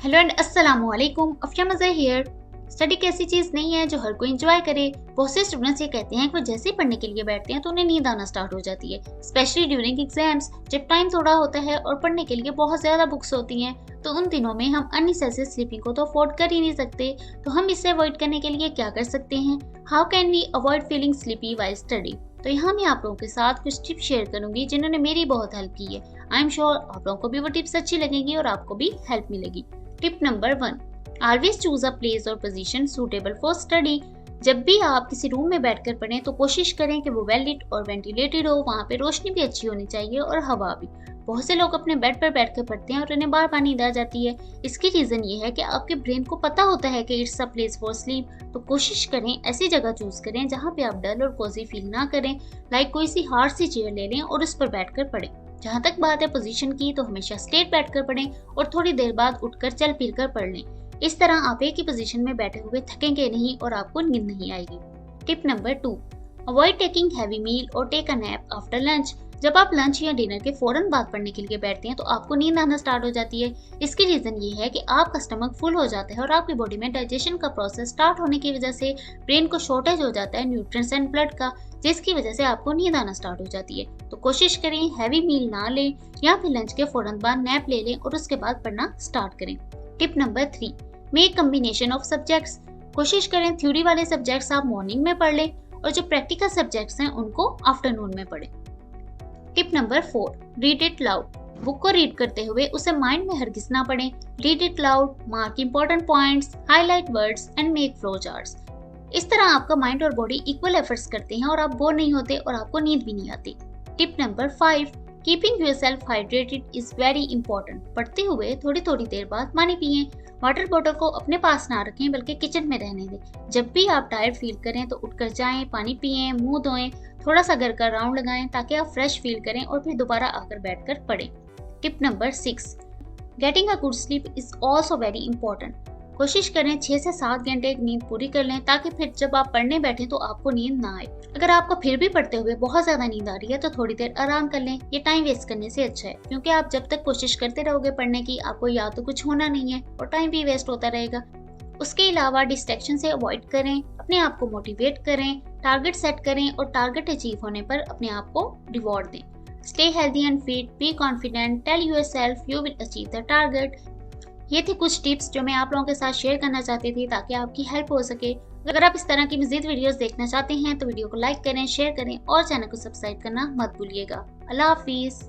Hello and अस्सलाम वालेकुम। अफशा मज़ा हियर। स्टडी एक ऐसी चीज़ नहीं है जो हर कोई एंजॉय करे। बहुत से स्टूडेंट्स ये कहते हैं कि वो जैसे ही पढ़ने के लिए बैठते हैं तो उन्हें नींद आना स्टार्ट हो जाती है, स्पेशली ड्यूरिंग एग्जाम्स जब टाइम थोड़ा होता है और पढ़ने के लिए बहुत ज़्यादा बुक्स होती हैं। तो उन दिनों में हम अननेसेसरी स्लीपिंग को तो अफोर्ड कर ही नहीं सकते। तो हम इससे अवॉइड करने के लिए क्या कर सकते हैं? How can we avoid feeling sleepy while study? तो यहाँ मैं आप लोगों के साथ कुछ टिप्स शेयर करूंगी जिन्होंने मेरी बहुत हेल्प की है। आई एम श्योर आप लोगों को भी वो टिप्स अच्छी लगेंगी और आपको भी हेल्प मिलेगी। Tip number 1, always choose a place और पोजीशन सूटेबल फॉर स्टडी। जब भी आप किसी रूम में बैठकर पढ़ें तो कोशिश करें कि वो वेल लिट और वेंटिलेटेड हो, वहाँ पे रोशनी भी अच्छी होनी चाहिए और हवा भी। बहुत से लोग अपने बेड पर बैठकर पढ़ते हैं और उन्हें बार बार नींद आ जाती है। इसकी रीजन ये है कि आपके ब्रेन को पता होता है कि it's a place for sleep. तो कोशिश करें ऐसी जगह चूज करें जहाँ पे आप डल और कोजी फील ना करें। लाइक कोई सी हार्ड सी चेयर ले लें और उस पर बैठकर पढ़ें। जहाँ तक बात है पोजीशन की, तो हमेशा स्ट्रेट बैठकर पढ़ें और थोड़ी देर बाद उठकर चल फिर कर पढ़ लें। इस तरह आप एक ही पोजीशन में बैठे हुए थकेंगे नहीं और आपको नींद नहीं आएगी। Tip number 2, avoid taking heavy meal और take a nap after lunch. जब आप लंच या डिनर के फौरन बाद पढ़ने के लिए बैठते हैं तो आपको नींद आना स्टार्ट हो जाती है। इसकी रीजन ये है कि आपका स्टमक फुल हो जाता है और आपकी बॉडी में डाइजेशन का प्रोसेस स्टार्ट होने की वजह से ब्रेन को शॉर्टेज हो जाता है न्यूट्रिएंट्स एंड ब्लड का, जिसकी वजह से आपको नींद आना स्टार्ट हो जाती है। तो कोशिश करें हैवी मील ना लें या फिर लंच के फौरन बाद नैप ले लें और उसके बाद पढ़ना स्टार्ट करें। Tip number 3, make combination of subjects. कोशिश करें थ्योरी वाले सब्जेक्ट्स आप मॉर्निंग में पढ़ लें और जो प्रैक्टिकल सब्जेक्ट्स हैं उनको आफ्टरनून में पढ़ें। Tip number 4, read it loud. Book को रीड करते हुए उसे माइंड में हरगिज ना पढ़ें। Read it loud, mark important points, highlight words and make flow charts. इस तरह आपका माइंड और बॉडी इक्वल एफर्ट्स करते हैं और आप बोर नहीं होते और आपको नींद भी नहीं आती। Tip number 5, keeping yourself hydrated is very important. पढ़ते हुए थोड़ी थोड़ी देर बाद पानी पिएं। वाटर बोतल को अपने पास ना रखें बल्कि किचन में रहने दें। जब भी आप टायर्ड फील करें तो उठकर जाएं, पानी पिएं, मुंह धोएं, थोड़ा सा घर का राउंड लगाएं ताकि आप फ्रेश फील करें और फिर दोबारा आकर बैठकर पढ़ें। Tip number 6, getting a good sleep is also very important. कोशिश करें 6 से 7 घंटे की नींद पूरी कर लें ताकि फिर जब आप पढ़ने बैठें तो आपको नींद ना आए। अगर आपको फिर भी पढ़ते हुए बहुत ज्यादा नींद आ रही है तो थोड़ी देर आराम कर लें। ये टाइम वेस्ट करने से अच्छा है, क्योंकि आप जब तक कोशिश करते रहोगे पढ़ने की आपको या तो कुछ होना नहीं है और टाइम भी वेस्ट होता रहेगा। उसके अलावा डिस्ट्रैक्शन से अवॉइड करें, अपने आप को मोटिवेट करें, टारगेट सेट करें और टारगेट अचीव होने पर अपने आप को रिवॉर्ड दें। Stay healthy and fit, be confident, tell yourself you will achieve the target. ये थे कुछ टिप्स जो मैं आप लोगों के साथ शेयर करना चाहती थी ताकि आपकी हेल्प हो सके। अगर आप इस तरह की मज़ीद वीडियोस देखना चाहते हैं तो वीडियो को लाइक करें, शेयर करें और चैनल को सब्सक्राइब करना मत भूलिएगा। अल्लाह हाफिज़।